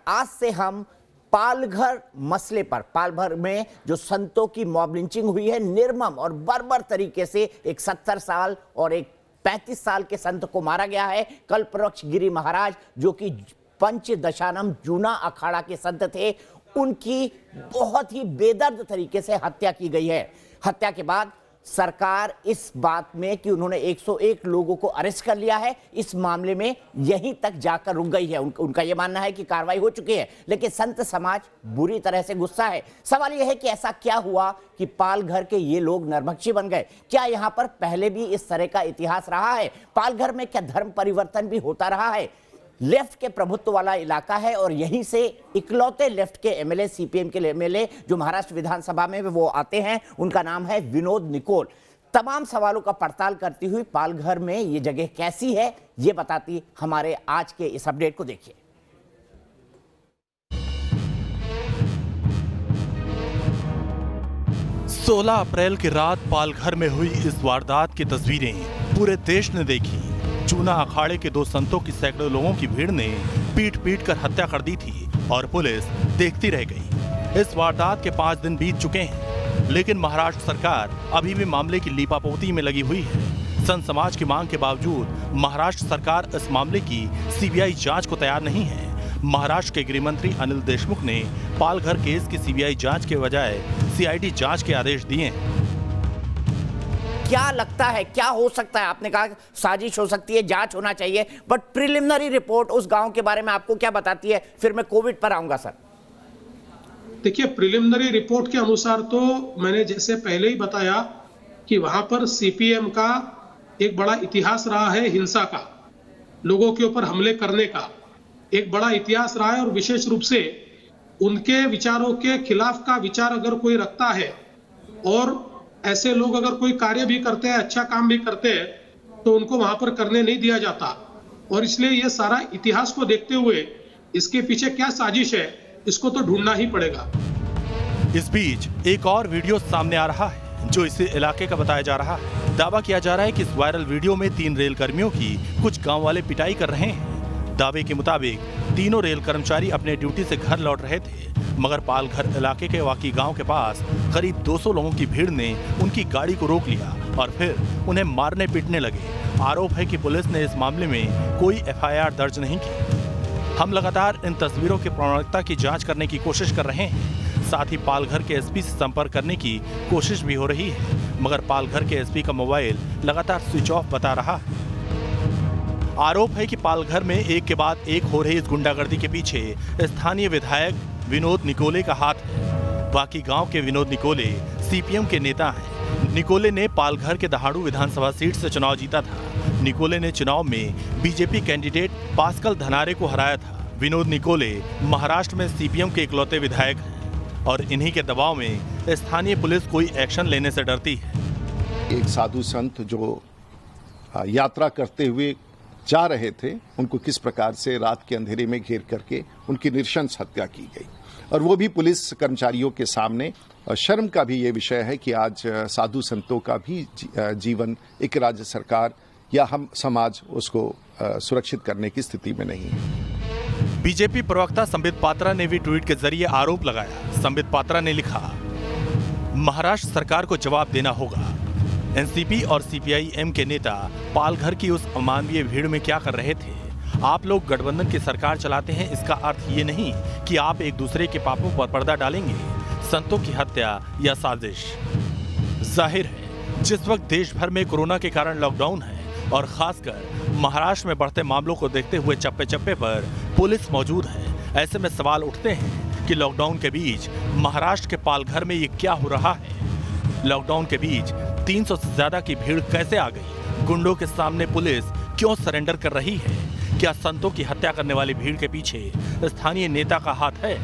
आज से हम पालघर मसले पर, पालघर में जो संतों की मॉब लिंचिंग हुई है निर्मम और बर्बर तरीके से, एक 70 साल और एक 35 साल के संत को मारा गया है। कल्पवृक्ष गिरी महाराज जो कि पंचदशानम जूना अखाड़ा के संत थे, उनकी बहुत ही बेदर्द तरीके से हत्या की गई है। हत्या के बाद सरकार इस बात में कि उन्होंने 101 लोगों को अरेस्ट कर लिया है, इस मामले में यहीं तक जाकर रुक गई है। उनका यह मानना है कि कार्रवाई हो चुकी है, लेकिन संत समाज बुरी तरह से गुस्सा है। सवाल यह है कि ऐसा क्या हुआ कि पालघर के ये लोग नरभक्षी बन गए? क्या यहां पर पहले भी इस तरह का इतिहास रहा है? पालघर में क्या धर्म परिवर्तन भी होता रहा है? लेफ्ट के प्रभुत्व वाला इलाका है और यहीं से इकलौते लेफ्ट के एमएलए, सीपीएम के एमएलए जो महाराष्ट्र विधानसभा में वो आते हैं, उनका नाम है विनोद निकोल। तमाम सवालों का पड़ताल करती हुई पालघर में ये जगह कैसी है, ये बताती हमारे आज के इस अपडेट को देखिए। 16 अप्रैल की रात पालघर में हुई इस वारदात की तस्वीरें पूरे देश ने देखी। जूना अखाड़े के दो संतों की सैकड़ों लोगों की भीड़ ने पीट पीट कर हत्या कर दी थी और पुलिस देखती रह गई। इस वारदात के 5 दिन बीत चुके हैं, लेकिन महाराष्ट्र सरकार अभी भी मामले की लीपापोती में लगी हुई है। संत समाज की मांग के बावजूद महाराष्ट्र सरकार इस मामले की सीबीआई जांच को तैयार नहीं है। महाराष्ट्र के गृह मंत्री अनिल देशमुख ने पालघर केस की सीबीआई जांच के बजाय सीआईडी जांच के आदेश दिए हैं। क्या लगता है, क्या हो सकता है? आपने कहा साजिश हो सकती है, जांच होना चाहिए, बट प्रिलिमिनरी रिपोर्ट उस गांव के बारे में आपको क्या बताती है? फिर मैं कोविड पर आऊंगा सर। देखिए, प्रिलिमिनरी रिपोर्ट के अनुसार तो मैंने जैसे पहले ही बताया कि वहां पर सीपीएम का एक बड़ा इतिहास रहा है, हिंसा का, लोगों के ऊपर हमले करने का एक बड़ा इतिहास रहा है। और विशेष रूप से उनके विचारों के खिलाफ का विचार अगर कोई रखता है और ऐसे लोग अगर कोई कार्य भी करते हैं, अच्छा काम भी करते हैं, तो उनको वहां पर करने नहीं दिया जाता। और इसलिए ये सारा इतिहास को देखते हुए इसके पीछे क्या साजिश है, इसको तो ढूंढना ही पड़ेगा। इस बीच एक और वीडियो सामने आ रहा है जो इस इलाके का बताया जा रहा है। दावा किया जा रहा है कि इस वायरल वीडियो में 3 रेल कर्मियों की कुछ गांव वाले पिटाई कर रहे हैं। दावे के मुताबिक तीनों रेल कर्मचारी अपने ड्यूटी से घर लौट रहे थे, मगर पालघर इलाके के वाकी गांव के पास करीब 200 लोगों की भीड़ ने उनकी गाड़ी को रोक लिया और फिर उन्हें मारने पीटने लगे। आरोप है कि पुलिस ने इस मामले में कोई एफआईआर दर्ज नहीं की। हम लगातार इन तस्वीरों की प्रामाणिकता की जांच करने की कोशिश कर रहे हैं। साथ ही पालघर के एसपी से संपर्क करने की कोशिश भी हो रही है, मगर पालघर के एसपी का मोबाइल लगातार स्विच ऑफ बता रहा है। आरोप है कि पालघर में एक के बाद एक हो रही इस गुंडागर्दी के पीछे स्थानीय विधायक विनोद निकोले का हाथ है। बाकी गांव के विनोद निकोले सीपीएम के नेता हैं। निकोले ने पालघर के दहाड़ू विधानसभा सीट से चुनाव जीता था। निकोले ने चुनाव में बीजेपी कैंडिडेट पास्कल धनारे को हराया था। विनोद निकोले महाराष्ट्र में सीपीएम के इकलौते विधायक हैं और इन्हीं के दबाव में स्थानीय पुलिस कोई एक्शन लेने से डरती है। एक साधु संत जो यात्रा करते हुए जा रहे थे, उनको किस प्रकार से रात के अंधेरे में घेर करके उनकी नृशंस हत्या की गई, और वो भी पुलिस कर्मचारियों के सामने। शर्म का भी ये विषय है कि आज साधु संतों का भी जीवन एक राज्य सरकार या हम समाज उसको सुरक्षित करने की स्थिति में नहीं है। बीजेपी प्रवक्ता संबित पात्रा ने भी ट्वीट के जरिए आरोप लगाया। संबित पात्रा ने लिखा, महाराष्ट्र सरकार को जवाब देना होगा। एनसीपी और सीपीआईएम के नेता पालघर की उस अमानवीय भीड़ में क्या कर रहे थे? आप लोग गठबंधन की सरकार चलाते हैं, इसका अर्थ ये नहीं कि आप एक दूसरे के पापों पर पर्दा डालेंगे। संतों की हत्या या साजिश? जाहिर है जिस वक्त देश भर में कोरोना के कारण लॉकडाउन है और खासकर महाराष्ट्र में बढ़ते मामलों को देखते हुए चप्पे चप्पे पर पुलिस मौजूद है, ऐसे में सवाल उठते हैं कि लॉकडाउन के बीच महाराष्ट्र के पालघर में ये क्या हो रहा है? लॉकडाउन के बीच 300 से ज्यादा की भीड़ कैसे आ गई? गुंडों के सामने पुलिस क्यों सरेंडर कर रही है? क्या संतों की हत्या करने वाली भीड़ के पीछे स्थानीय नेता का हाथ है?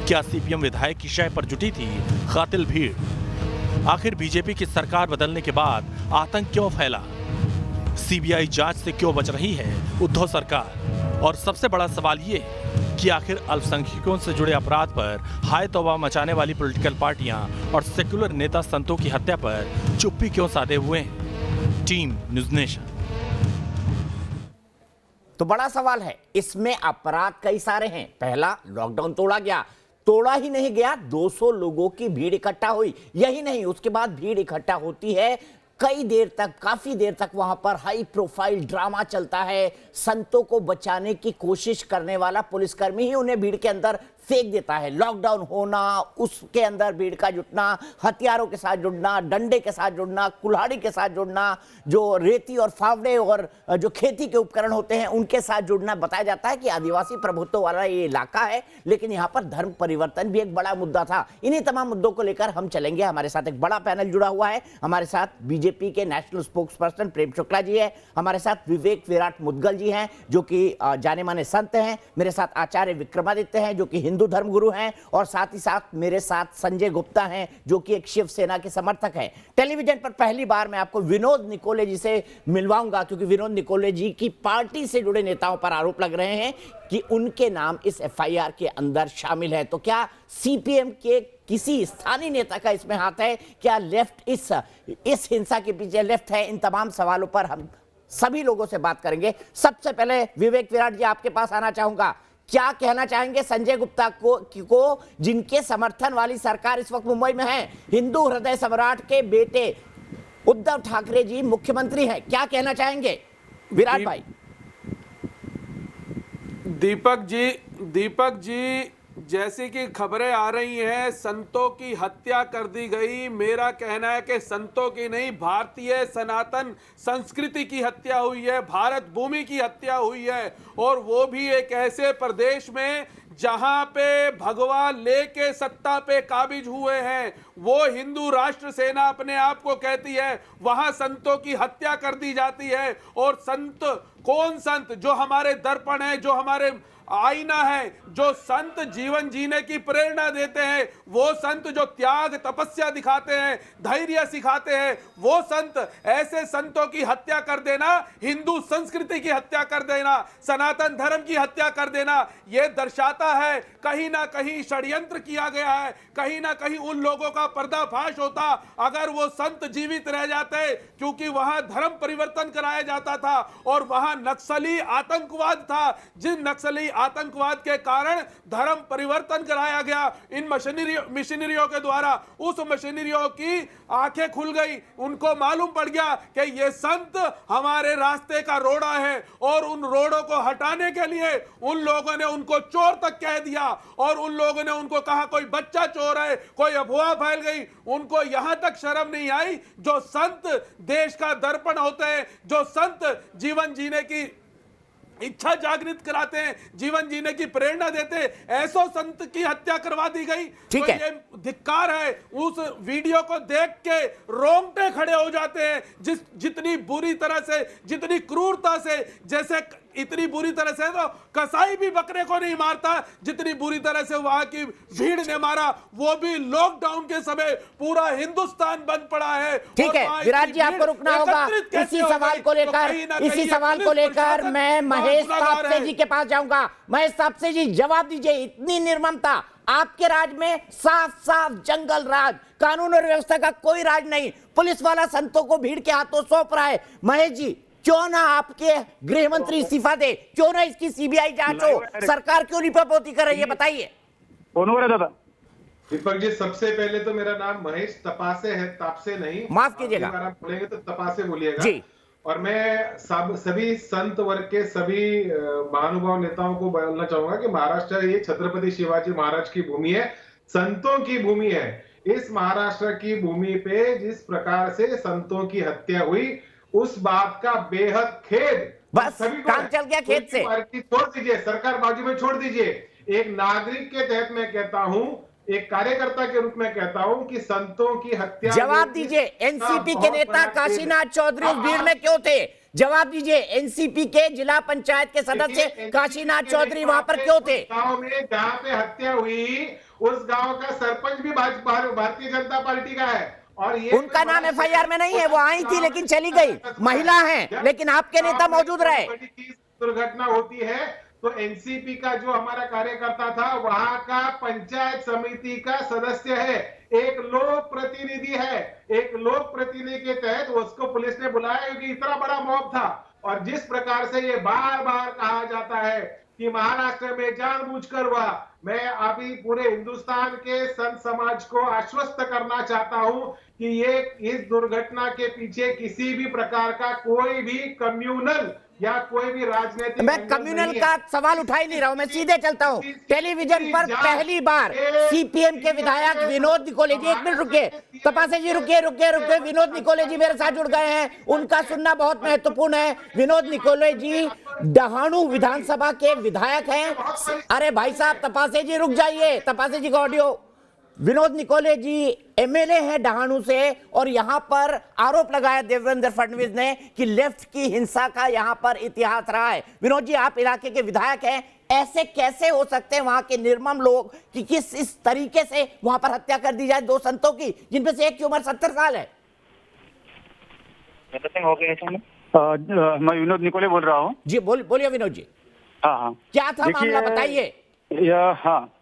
क्या सीपीएम विधायक की शय पर जुटी थी कातिल भीड़? आखिर बीजेपी की सरकार बदलने के बाद आतंक क्यों फैला? सीबीआई जांच से क्यों बच रही है उद्धव सरकार? और सबसे बड़ा सवाल ये है कि आखिर अल्पसंख्यकों से जुड़े अपराध पर हाय तौबा मचाने वाली पॉलिटिकल पार्टियां और सेक्युलर नेता संतों की हत्या पर चुप्पी क्यों साधे हुए हैं? Team news nation. तो बड़ा सवाल है, इसमें अपराध कई सारे हैं। पहला, लॉकडाउन तोड़ा गया, तोड़ा ही नहीं गया, 200 लोगों की भीड़ इकट्ठा हुई। यही नहीं, उसके बाद भीड़ इकट्ठा होती है, कई देर तक, काफी देर तक वहां पर हाई प्रोफाइल ड्रामा चलता है। संतों को बचाने की कोशिश करने वाला पुलिसकर्मी ही उन्हें भीड़ के अंदर फेंक देता है। लॉकडाउन होना, उसके अंदर भीड़ का जुटना, हथियारों के साथ जुड़ना, डंडे के साथ जुड़ना, कुल्हाड़ी के साथ जुड़ना, जो रेती और फावड़े और जो खेती के उपकरण होते हैं उनके साथ जुड़ना। बताया जाता है कि आदिवासी प्रभुत्व वाला ये इलाका है, लेकिन यहाँ पर धर्म परिवर्तन भी एक बड़ा मुद्दा था। इन्हीं तमाम मुद्दों को लेकर हम चलेंगे। हमारे साथ एक बड़ा पैनल जुड़ा हुआ है। हमारे साथ बीजेपी के national spokes person Prem Shukla ji है, हमारे साथ विवेक विराट मुदगल जी हैं जो कि जाने माने संत हैं, मेरे साथ आचार्य विक्रमादित्य हैं जो कि हिंदू धर्मगुरु हैं, और साथ ही साथ मेरे साथ संजय गुप्ता हैं जो कि एक शिवसेना के समर्थक हैं। टेलीविजन पर पहली बार मैं आपको विनोद निकोले जी से मिलवाऊंगा, क्योंकि विनोद निकोले जी की पार्टी से जुड़े नेताओं पर आरोप लग रहे हैं कि उनके नाम इस एफआईआर के अंदर शामिल है। तो क्या सीपीएम के किसी स्थानीय नेता का इसमें हाथ है? क्या लेफ्ट इस हिंसा के पीछे लेफ्ट है? इन तमाम सवालों पर हम सभी लोगों से बात करेंगे। सबसे पहले विवेक विराट जी आपके पास आना चाहूंगा। क्या कहना चाहेंगे संजय गुप्ता को जिनके समर्थन वाली सरकार इस वक्त मुंबई में है? हिंदू हृदय सम्राट के बेटे उद्धव ठाकरे जी मुख्यमंत्री हैं, क्या कहना चाहेंगे विराट भाई? दीपक जी जैसी कि खबरें आ रही हैं, संतों की हत्या कर दी गई। मेरा कहना है कि संतों की नहीं, भारतीय सनातन संस्कृति की हत्या हुई है, भारत भूमि की हत्या हुई है, और वो भी एक ऐसे प्रदेश में जहां पे भगवा लेके सत्ता पे काबिज हुए हैं। वो हिंदू राष्ट्र सेना अपने आप को कहती है, वहां संतों की हत्या कर दी जाती है। और संत, कौन संत? जो हमारे दर्पण है, जो हमारे आईना है, जो संत जीवन जीने की प्रेरणा देते हैं, वो संत जो त्याग तपस्या दिखाते हैं, धैर्य सिखाते हैं, वो संत। ऐसे संतों की हत्या कर देना, हिंदू संस्कृति की हत्या कर देना, सनातन धर्म की हत्या कर देना, यह दर्शाता है कहीं ना कहीं षड्यंत्र किया गया है। कहीं ना कहीं उन लोगों का पर्दाफाश होता अगर वो संत जीवित रह जाते, क्योंकि वहां धर्म परिवर्तन कराया जाता था और वहां नक्सली आतंकवाद था। जिन नक्सली आतंकवाद के कारण धर्म परिवर्तन कराया गया इन मिशनरियों के द्वारा, उस मिशनरियों की आंखें खुल गई। उनको मालूम पड़ गया कि ये संत हमारे रास्ते का रोड़ा है, और उन रोड़ों को हटाने के लिए उन लोगों ने उनको चोर तक कह दिया, और उन लोगों ने उनको कहा कोई बच्चा चोर है, कोई अफवाह फैल गई। उनको यहां तक शर्म नहीं आई। जो संत देश का दर्पण होते हैं, जो संत जीवन जीने की इच्छा जागृत कराते हैं, जीवन जीने की प्रेरणा देते हैं, ऐसो संत की हत्या करवा दी गई। ठीक तो है, ये धिक्कार है। उस वीडियो को देख के रोंगटे खड़े हो जाते हैं। जितनी बुरी तरह से, जितनी क्रूरता से, जैसे इतनी बुरी तरह से तो कसाई भी बकरे को नहीं मारता, जितनी बुरी तरह से वहां की भीड़ ने मारा, वो भी लॉकडाउन के समय पूरा हिंदुस्तान बंद पड़ा है। ठीक है विराट जी, आपको रुकना होगा। इसी सवाल को लेकर मैं महेश तापसे जी के पास जाऊंगा। महेश तापसे जी, जवाब दीजिए। इतनी निर्ममता आपके राज में, साफ साफ जंगल राज, कानून और व्यवस्था का कोई राज नहीं, पुलिस वाला संतों को भीड़ के हाथों सौंप रहा है। महेश जी, क्यों ना आपके गृह मंत्री इस्तीफा दे? क्यों ना इसकी सीबीआई जांच हो? सरकार क्यों रिपोर्ट कर रही है, बताइए। कौन हो रहा दादा? दीपक जी, सबसे पहले तो मेरा नाम महेश तपासे है, तापसे नहीं, माफ कीजिएगा। अगर आप बोलेंगे तो तपासे बोलिएगा जी। और मैं सभी संत वर्ग के सभी महानुभाव नेताओं को बोलना चाहूंगा कि महाराष्ट्र ये छत्रपति शिवाजी महाराज की भूमि है, संतों की भूमि है। इस महाराष्ट्र की भूमि पे जिस प्रकार से संतों की हत्या हुई, उस बात का बेहद खेद बस काम चल गया खेत से। पार्टी छोड़ दीजिए, सरकार बाजू में छोड़ दीजिए। एक नागरिक के तहत मैं कहता हूं, एक कार्यकर्ता के रूप में कहता हूं कि संतों की हत्या। जवाब दीजिए, एनसीपी के नेता काशीनाथ चौधरी उस भीड़ में क्यों थे? जवाब दीजिए, एनसीपी के जिला पंचायत के सदस्य काशीनाथ चौधरी वहां पर क्यों थे? गांव में जहां पे हत्या हुई, उस गांव का सरपंच भी भारतीय जनता पार्टी का है, और ये उनका नाम एफआईआर में नहीं है। वो आई थी लेकिन चली गई, महिला हैं, लेकिन आपके नेता मौजूद रहे। दुर्घटना होती है तो एनसीपी का जो हमारा कार्यकर्ता था, वहां का पंचायत समिति का सदस्य है, एक लोक प्रतिनिधि है। एक लोक प्रतिनिधि के तहत उसको पुलिस ने बुलाया, क्योंकि इतना बड़ा मॉब था। और जिस प्रकार से ये बार बार कहा जाता है कि महाराष्ट्र में जानबूझकर हुआ, मैं अभी पूरे हिंदुस्तान के संत समाज को आश्वस्त करना चाहता हूं कि ये इस दुर्घटना के पीछे किसी भी प्रकार का कोई भी कम्युनल या कोई भी राजनीतिक मैं कम्युनल का सवाल उठा ही नहीं रहा हूं, मैं सीधे चलता हूं। टेलीविजन पर पहली बार सीपीएम के विधायक विनोद निकोले जी, 1 मिनट रुकिए, तपासे जी रुकिए, विनोद निकोले जी मेरे साथ जुड़ गए हैं, उनका सुनना बहुत महत्वपूर्ण है। विनोद निकोले जी डहाणू विधानसभा के विधायक हैं। अरे भाई साहब तपासे जी रुक जाइए, तपासे जी का ऑडियो। विनोद निकोले जी एमएलए हैं डहाणू से, और यहां पर आरोप लगाया देवेंद्र फडणवीस ने कि लेफ्ट की हिंसा का यहां पर इतिहास रहा है। विनोद जी, आप इलाके के विधायक हैं, ऐसे कैसे हो सकते हैं वहां के निर्मम लोग कि किस इस तरीके से वहां पर हत्या कर दी जाए 2 संतों की, जिनमें से एक की उम्र 70 साल है? मैं विनोद निकोले बोल रहा हूँ जी बोलिए विनोद जी। हाँ, क्या था मामला, बताइए। हाँ,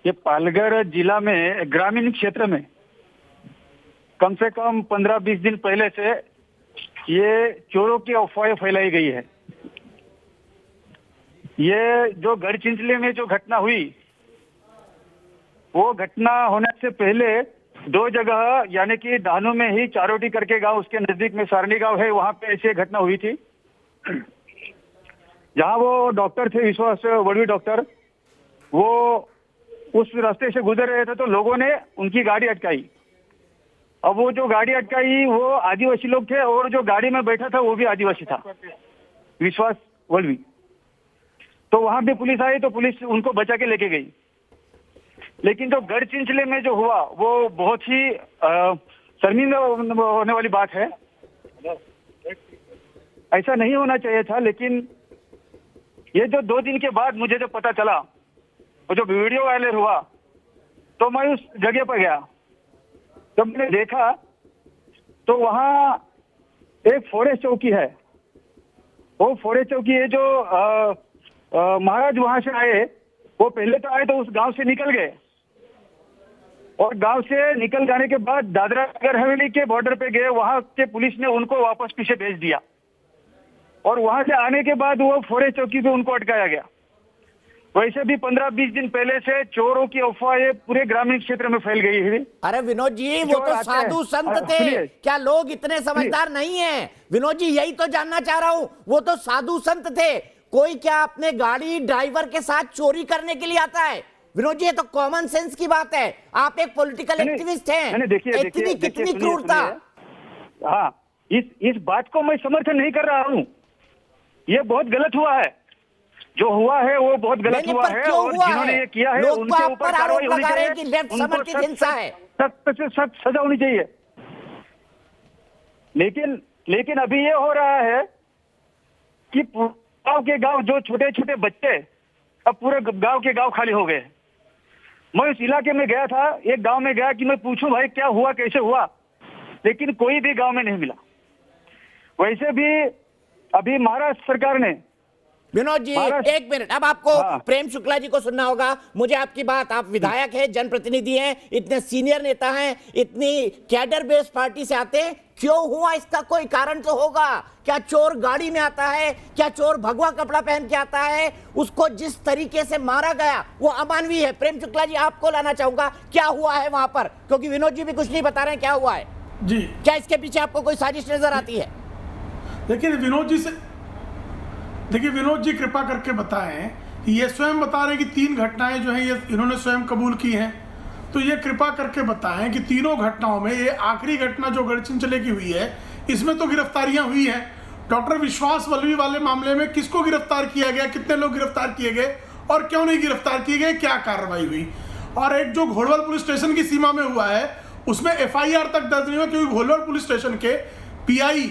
ये पालघर जिला में ग्रामीण क्षेत्र में कम से कम 15-20 दिन पहले से ये चोरों की अफवाहें फैलाई गई है। ये जो गढ़चिंचले में जो घटना हुई, वो घटना होने से पहले 2 जगह, यानी कि डहाणू में ही चारोटी करके गांव, उसके नजदीक में सारणी गांव है, वहां पे ऐसी घटना हुई थी, जहां वो डॉक्टर थे, विश्वास वड़वी डॉक्टर, वो उस रास्ते से गुजर रहे थे तो लोगों ने उनकी गाड़ी अटकाई। अब वो जो गाड़ी अटकाई वो आदिवासी लोग थे, और जो गाड़ी में बैठा था वो भी आदिवासी था, विश्वास वड़वी। तो वहां भी पुलिस आई तो पुलिस उनको बचा के लेके गई। लेकिन जो गढ़चिंचले में जो हुआ वो बहुत ही शर्मिंदा होने वाली बात है। ऐसा नहीं होना चाहिए था, लेकिन ये जो 2 दिन के बाद मुझे जो पता चला, वो जो वीडियो वायरल हुआ, तो मैं उस जगह पर गया। जब मैंने देखा तो वहां एक फॉरेस्ट चौकी है। वो फॉरेस्ट चौकी है जो महाराज वहां से आए, वो पहले तो आए तो उस गांव से निकल गए, और गांव से निकल जाने के बाद दादरा नगर हवेली के बॉर्डर पे गए, वहां के पुलिस ने उनको वापस पीछे भेज दिया, और वहां से आने के बाद वो फॉरेस्ट चौकी पे उनको अटकाया गया। वैसे भी 15-20 दिन पहले से चोरों की अफवाहें पूरे ग्रामीण क्षेत्र में फैल गई है। अरे विनोद जी, वो तो साधु संत थे, क्या लोग इतने समझदार नहीं हैं? विनोद जी, यही तो जानना चाह रहा हूं, वो तो साधु संत थे। कोई क्या अपने गाड़ी ड्राइवर के साथ चोरी करने के लिए आता है? विनोद जी, ये तो कॉमन सेंस की बात है। आप एक पॉलिटिकल एक्टिविस्ट हैं, इतनी कितनी क्रूरता। हाँ, इस बात को मैं समर्थन नहीं कर रहा हूँ, ये बहुत गलत हुआ है, जो हुआ है वो बहुत गलत हुआ है, और जिन्होंने ये किया है उनके ऊपर कार्रवाई होनी चाहिए, सख्त से सख्त सजा होनी चाहिए। लेकिन अभी ये हो रहा है कि गांव के गांव जो छोटे छोटे बच्चे, अब पूरे गांव के गांव खाली हो गए। मैं उस इलाके में गया था, एक गांव में गया कि मैं पूछूं भाई क्या हुआ, कैसे हुआ, लेकिन कोई भी गांव में नहीं मिला। वैसे भी अभी महाराष्ट्र सरकार ने, विनोद जी 1 मिनट, अब आपको प्रेम शुक्ला जी को सुनना होगा। मुझे आपकी बात, आप विधायक हैं, जनप्रतिनिधि हैं, इतने सीनियर नेता हैं, इतनी कैडर बेस्ड पार्टी से आते हैं, क्यों हुआ? इसका कोई कारण तो होगा। क्या चोर गाड़ी में आता है? क्या चोर भगवा कपड़ा पहन के आता है? उसको जिस तरीके से मारा गया वो अमानवीय है। प्रेम शुक्ला जी, आपको लाना चाहूंगा, क्या हुआ है वहां पर, क्योंकि विनोद जी भी कुछ नहीं बता रहे हैं, क्या हुआ है जी? क्या इसके पीछे आपको कोई साजिश नजर आती है? देखिए विनोद जी कृपा करके बताएं, ये स्वयं बता रहे हैं कि 3 घटनाएं जो हैं ये इन्होंने स्वयं कबूल की हैं, तो ये कृपा करके बताएं कि तीनों घटनाओं में ये आखिरी घटना जो गढ़चिंचले की हुई है, इसमें तो गिरफ्तारियां हुई हैं। डॉक्टर विश्वास वल्लवी वाले मामले में किसको गिरफ्तार किया गया, कितने लोग गिरफ्तार किए गए और क्यों नहीं गिरफ्तार किए गए, क्या कार्रवाई हुई? और एक जो घोड़वल पुलिस स्टेशन की सीमा में हुआ है उसमें FIR तक दर्ज नहीं हुआ, क्योंकि घोड़वल पुलिस स्टेशन के PI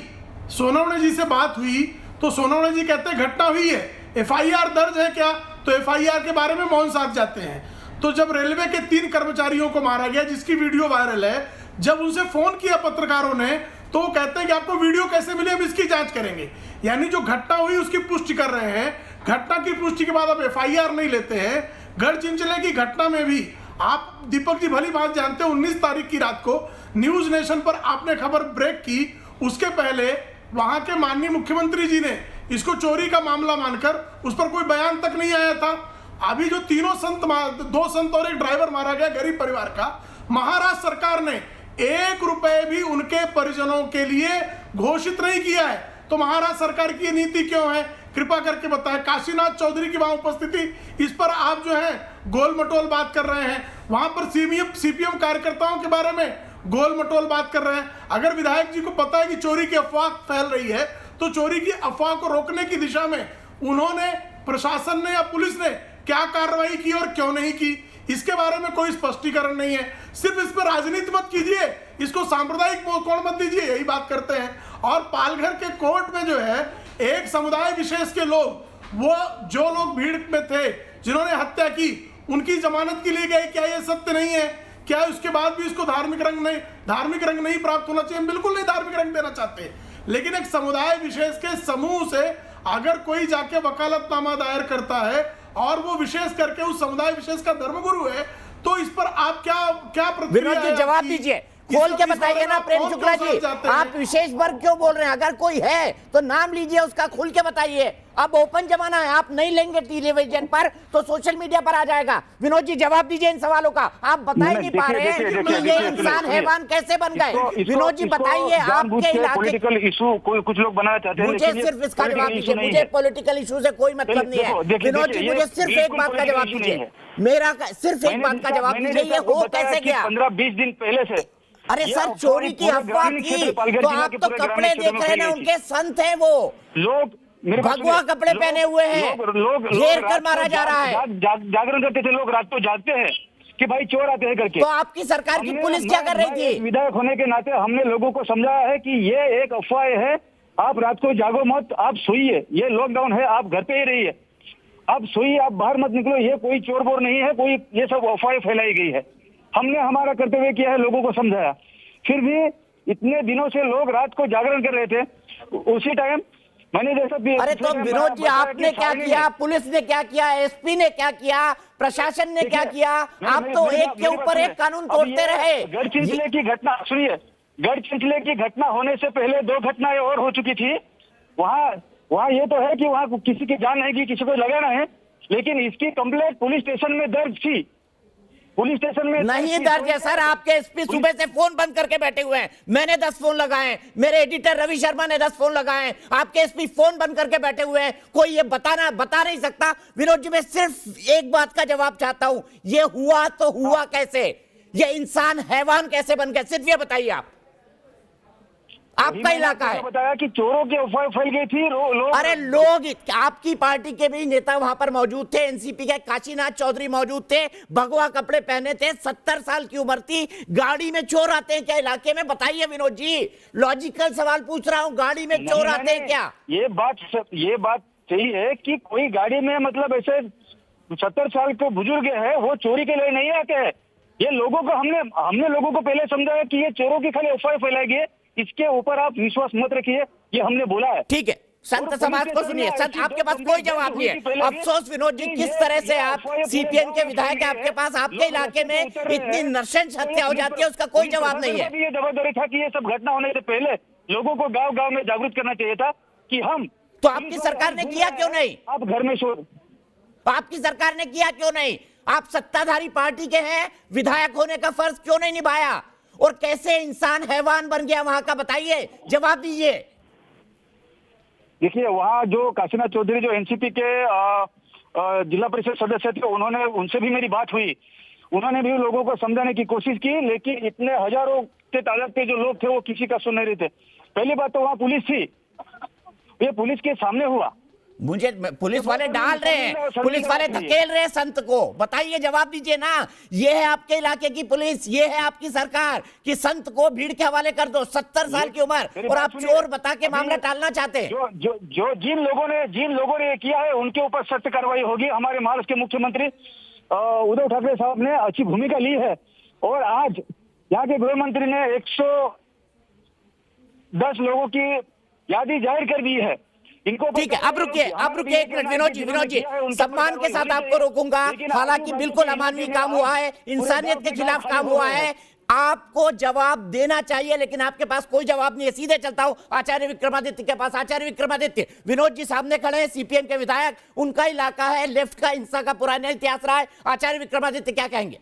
सोनवणे जी से बात हुई तो सोनवणे जी कहते हैं घटना हुई है, FIR दर्ज है क्या? तो FIR के बारे में मौन साध जाते हैं। तो जब रेलवे के 3 कर्मचारियों को मारा गया, जिसकी वीडियो वायरल है, जब उनसे फोन किया पत्रकारों ने तो वो कहते हैं कि आपको वीडियो कैसे मिली, हम इसकी जांच करेंगे। यानी जो घटना हुई उसकी पुष्टि कर रहे हैं, घटना की पुष्टि के बाद अब FIR नहीं लेते हैं। गढ़चिंचले की घटना में भी आप दीपक जी भली बात जानते हैं, 19 तारीख की रात को न्यूज नेशन पर आपने खबर ब्रेक की, उसके पहले वहां के माननीय मुख्यमंत्री जी ने इसको चोरी का मामला मानकर उस पर कोई बयान तक नहीं आया था। अभी जो तीनों संत, 2 संत और एक ड्राइवर मारा गया गरीब परिवार का, महाराष्ट्र सरकार ने 1 रुपए भी उनके परिजनों के लिए घोषित नहीं किया है। तो महाराष्ट्र सरकार की ये नीति क्यों है, कृपा करके बताएं। काशीनाथ चौधरी की वहां उपस्थिति, इस पर आप जो है गोल मटोल बात कर रहे हैं। वहां पर सीपीएम कार्यकर्ताओं के बारे में गोल मटोल बात कर रहे हैं। अगर विधायक जी को पता है कि चोरी की अफवाह फैल रही है, तो चोरी की अफवाह को रोकने की दिशा में उन्होंने, प्रशासन ने या पुलिस ने क्या कार्रवाई की और क्यों नहीं की, इसके बारे में कोई स्पष्टीकरण नहीं है। सिर्फ इस पर राजनीति मत कीजिए, इसको सांप्रदायिक कोण मत दीजिए, यही बात करते हैं। और पालघर के कोर्ट में जो है एक समुदाय विशेष के लोग, वो जो लोग भीड़ में थे जिन्होंने हत्या की, उनकी जमानत के लिए गए। क्या ये सत्य नहीं है? क्या उसके बाद भी इसको धार्मिक रंग नहीं प्राप्त होना चाहिए? बिल्कुल नहीं धार्मिक रंग देना चाहते, लेकिन एक समुदाय विशेष के समूह से अगर कोई जाके वकालतनामा दायर करता है और वो विशेष करके उस समुदाय विशेष का धर्मगुरु है, तो इस पर आप क्या प्रतिक्रिया विनोद जी है जवाब आपकी? दीजिए, खोल के बताइए ना प्रेम शुक्ला जी, आप विशेष वर्ग क्यों बोल रहे हैं? अगर कोई है तो नाम लीजिए उसका, खुल के बताइए। अब ओपन जमाना है, आप नहीं लेंगे टेलीविजन पर तो सोशल मीडिया पर आ जाएगा। विनोद जी जवाब दीजिए इन सवालों का। आप बता ही नहीं पा रहे हैं कि ये इंसान हैवान कैसे बन गए। विनोद जी बताइए, आपके इलाके पॉलिटिकल इशू कुछ लोग बनाना चाहते हैं। मुझे सिर्फ इसका जवाब दीजिए, मुझे पॉलिटिकल इशू से कोई मतलब नहीं है। विनोद जी मुझे सिर्फ एक बात का जवाब दीजिए, मेरा सिर्फ एक बात का जवाब दीजिए, ये हो कैसे गया? 15-20 दिन पहले से। अरे सर, चोरी की अफवाह की तो आप तो कपड़े देख रहे हैं ना, उनके संत हैं वो लोग, भगवा कपड़े पहने हुए हैं, घेर कर मारा जा रहा है। जागरण करते थे लोग, रात को जागते हैं कि भाई चोर आते हैं करके। तो आपकी सरकार की पुलिस क्या कर रही थी? विधायक होने के नाते हमने लोगों को समझाया है कि ये एक अफवाह है, आप रात को जागो मत, आप सोइए, ये लॉकडाउन है, आप घर पे ही रहिए, आप सोइए, आप बाहर मत निकलो, ये कोई चोर बोर नहीं है, कोई ये सब अफवाहें फैलाई गई है। हमने हमारा कर्तव्य किया है, लोगों को समझाया। फिर भी इतने दिनों से लोग रात को जागरण कर रहे थे, उसी टाइम मैंने जैसा भी। अरे तो विनोद जी आपने क्या किया, पुलिस ने क्या किया, एसपी ने क्या किया, प्रशासन ने क्या किया? आप तो एक के ऊपर एक कानून तोड़ते रहे। गढ़चिंचले की घटना सुनिए, गढ़चिंचले की घटना होने से पहले 2 घटनाएं और हो चुकी थी। वहाँ ये तो है कि वहाँ किसी की जान नहीं, किसी को लगाना है, लेकिन इसकी कंप्लेंट पुलिस स्टेशन में दर्ज थी। पुलिस स्टेशन में नहीं दर्ज है सर। आपके एसपी सुबह से फोन बंद करके बैठे हुए हैं। मैंने 10 फोन लगाए, मेरे एडिटर रवि शर्मा ने 10 फोन लगाए, आपके एसपी फोन बंद करके बैठे हुए हैं। कोई ये बता नहीं सकता। विनोद जी मैं सिर्फ एक बात का जवाब चाहता हूं, ये हुआ तो हुआ कैसे? ये इंसान हैवान कैसे बन गए? सिर्फ ये बताइए। आपका इलाका है, बताया कि चोरों की अफवाह फैल गई थी। अरे लोग, आपकी पार्टी के भी नेता वहां पर मौजूद थे, एनसीपी के काशीनाथ चौधरी मौजूद थे, भगवा कपड़े पहने थे, 70 साल की उम्र थी। गाड़ी में चोर आते हैं क्या इलाके में? बताइए विनोद जी, लॉजिकल सवाल पूछ रहा हूं, गाड़ी में चोर आते हैं क्या? ये बात सही है कि कोई गाड़ी में, मतलब ऐसे 70 साल के बुजुर्ग है, वो चोरी के लिए नहीं आते हैं। ये लोगों को हमने लोगों को पहले समझाया कि ये चोरों की खाली अफवाह फैलाएगी, इसके ऊपर आप विश्वास मत रखिए, ये हमने बोला है। ठीक है, संत समाज को सुनिए। संत आपके पास कोई जवाब नहीं है। अफसोस विनोद जी, किस तरह से आप सीपीएम के विधायक, आपके पास आपके इलाके में इतनी नृशंस हत्या हो जाती है, उसका कोई जवाब नहीं है। ये जवाबदारी था कि ये सब घटना होने से पहले लोगों को गांव-गांव में जागरूक करना चाहिए था कि हम। तो आपकी सरकार ने किया क्यों नहीं? आप घर में सो, आपकी सरकार ने किया क्यों नहीं? आप सत्ताधारी पार्टी के हैं, विधायक होने का फर्ज क्यों नहीं निभाया? और कैसे इंसान हैवान बन गया वहां का, बताइए, जवाब दीजिए। देखिए, वहाँ जो काशीनाथ चौधरी जो एनसीपी के जिला परिषद सदस्य थे, उनसे भी मेरी बात हुई। उन्होंने भी लोगों को समझाने की कोशिश की, लेकिन इतने हजारों के तादाद के जो लोग थे वो किसी का सुन नहीं रहे थे। पहली बात तो वहाँ पुलिस थी, ये पुलिस के सामने हुआ। मुझे पुलिस वाले डाल रहे हैं, पुलिस वाले धकेल रहे हैं संत को, बताइए, जवाब दीजिए ना। ये है आपके इलाके की पुलिस, ये है आपकी सरकार कि संत को भीड़ के हवाले कर दो, 70 साल की उम्र, और आप चोर बता के मामला टालना चाहते हैं। जिन लोगों ने किया है उनके ऊपर सख्त कार्रवाई होगी। हमारे महाराष्ट्र के मुख्यमंत्री उद्धव ठाकरे साहब ने अच्छी भूमिका ली है, और आज यहाँ के गृह मंत्री ने 110 लोगों की यादी जाहिर कर दी है। ठीक है, अब रुकिए एक मिनट विनोद जी, सम्मान के साथ आपको रोकूंगा। हालांकि बिल्कुल अमानवीय काम हुआ है, इंसानियत के खिलाफ काम हुआ है। आपको जवाब देना चाहिए, लेकिन आपके पास कोई जवाब नहीं है। सीधे चलता हूं आचार्य विक्रमादित्य के पास। आचार्य विक्रमादित्य, विनोद जी सामने खड़े हैं, सीपीएम के विधायक, उनका इलाका है, लेफ्ट का हिंसा का पुराना इतिहास रहा है। आचार्य विक्रमादित्य क्या कहेंगे?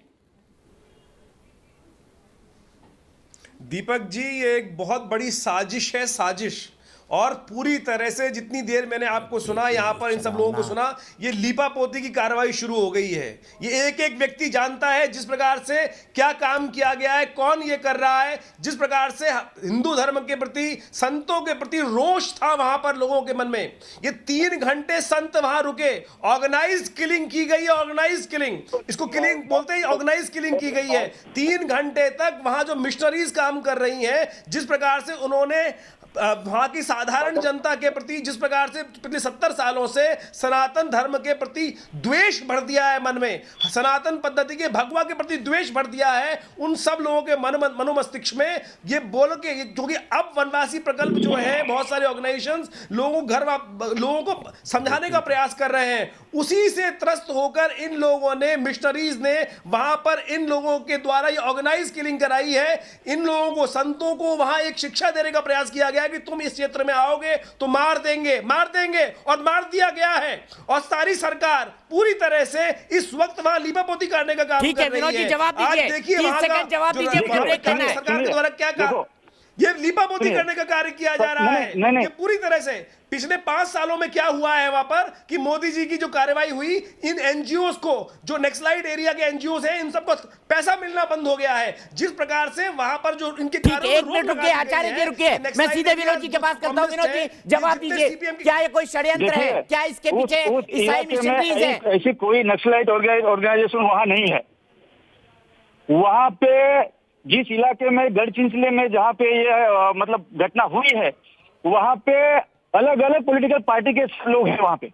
दीपक जी, ये एक बहुत बड़ी साजिश है, साजिश। और पूरी तरह से जितनी देर मैंने आपको सुना, यहाँ पर इन सब लोगों को सुना, ये लीपापोती की कार्रवाई शुरू हो गई है। ये एक एक व्यक्ति जानता है जिस प्रकार से क्या काम किया गया है, कौन ये कर रहा है, जिस प्रकार से हिंदू धर्म के प्रति, संतों के प्रति रोष था वहां पर लोगों के मन में। ये 3 घंटे संत वहां रुके, ऑर्गेनाइज किलिंग की गई है, ऑर्गेनाइज किलिंग, इसको किलिंग बोलते हैं, ऑर्गेनाइज किलिंग की गई है। 3 घंटे तक वहां जो मिशनरीज काम कर रही हैं, जिस प्रकार से उन्होंने वहां की साधारण जनता के प्रति, जिस प्रकार से पिछले 70 सालों से सनातन धर्म के प्रति द्वेष भर दिया है मन में, सनातन पद्धति के भगवा के प्रति द्वेष भर दिया है, उन सब लोगों के मनोमस्तिष्क में ये बोल के, क्योंकि अब वनवासी प्रकल्प जो है, बहुत सारे ऑर्गेनाइजेशंस लोगों को समझाने का प्रयास कर रहे हैं, उसी से त्रस्त होकर इन लोगों ने, मिशनरीज ने वहां पर इन लोगों के द्वारा ये ऑर्गेनाइज किलिंग कराई है। इन लोगों को, संतों को वहां एक शिक्षा देने का प्रयास किया गया कि तुम इस क्षेत्र में आओगे तो मार देंगे और मार दिया गया है। और सारी सरकार पूरी तरह से इस वक्त वहां लीपापोती करने का काम कर रही है। जवाब दीजिए, आज देखिए 30 सेकंड जवाब दीजिए, सरकार के द्वारा क्या कहा, ये लीपापोती करने का कार्य किया जा रहा है। ये पूरी तरह से पिछले 5 सालों में क्या हुआ है वहां पर कि मोदी जी की जो कार्रवाई हुई, इन एनजीओ को, जो नक्सलाइट एरिया के एनजीओ हैं, इन सबको पैसा मिलना बंद हो गया है। जिस प्रकार से वहां पर जो इनके एक मिनट रुकिए आचार्य जी, रुकिए, मैं सीधे विनोद जी के पास करता हूं। विनोद जी जवाब दीजिए, क्या ये कोई षड्यंत्र है? क्या इसके पीछे ईसाई मिशनरीज है? ऐसी कोई नक्सलाइट ऑर्गेनाइजेशन वहां नहीं है। वहां पे जिस इलाके में, गढ़चिंचले में, जहाँ पे ये मतलब घटना हुई है, वहां पे अलग अलग पॉलिटिकल पार्टी के लोग हैं वहां पे।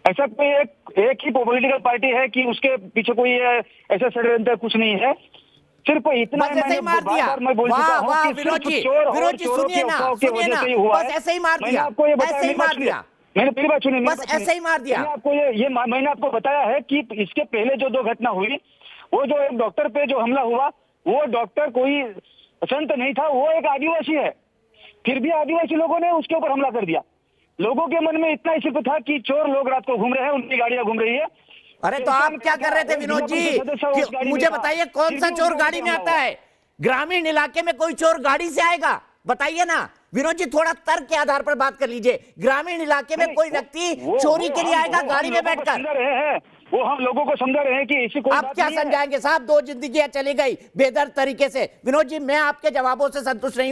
ऐसा कोई एक ही पॉलिटिकल पार्टी है कि उसके पीछे कोई ऐसा षड्यंत्र कुछ नहीं है। सिर्फ इतना बस ऐसे ही मार दिया। मैं बोल चुका हूं कि विनोद जी, चोर की सुनिए ना, बस ऐसे ही मार दिया, ऐसे ही मार दिया। मैंने पहली बात सुनी, बस ऐसे ही मार दिया। मैंने आपको बताया है कि इसके पहले जो 2 घटना हुई, वो जो एक डॉक्टर पे जो हमला हुआ, वो डॉक्टर कोई संत नहीं था, वो एक आदिवासी है। फिर भी आदिवासी लोगों ने उसके ऊपर हमला कर दिया। लोगों के मन में इतना ही सिर्फ था कि चोर लोग रात को घूम रहे हैं, उनकी गाड़ियां घूम रही है। अरे तो आप क्या कर रहे थे विनोद जी? मुझे बताइए, कौन सा चोर गाड़ी में आता है? ग्रामीण इलाके में कोई चोर गाड़ी से आएगा? बताइए ना विनोद जी, थोड़ा तर्क के आधार पर बात कर लीजिए। ग्रामीण इलाके में कोई व्यक्ति चोरी के लिए आएगा गाड़ी में बैठकर? वो हम लोगों को समझा रहे हैं कि इसी को आप क्या समझाएंगे साहब? 2 जिंदगियां चली गई बेदर तरीके से। विनोद जी, मैं आपके जवाबों से संतुष्ट नहीं हूं।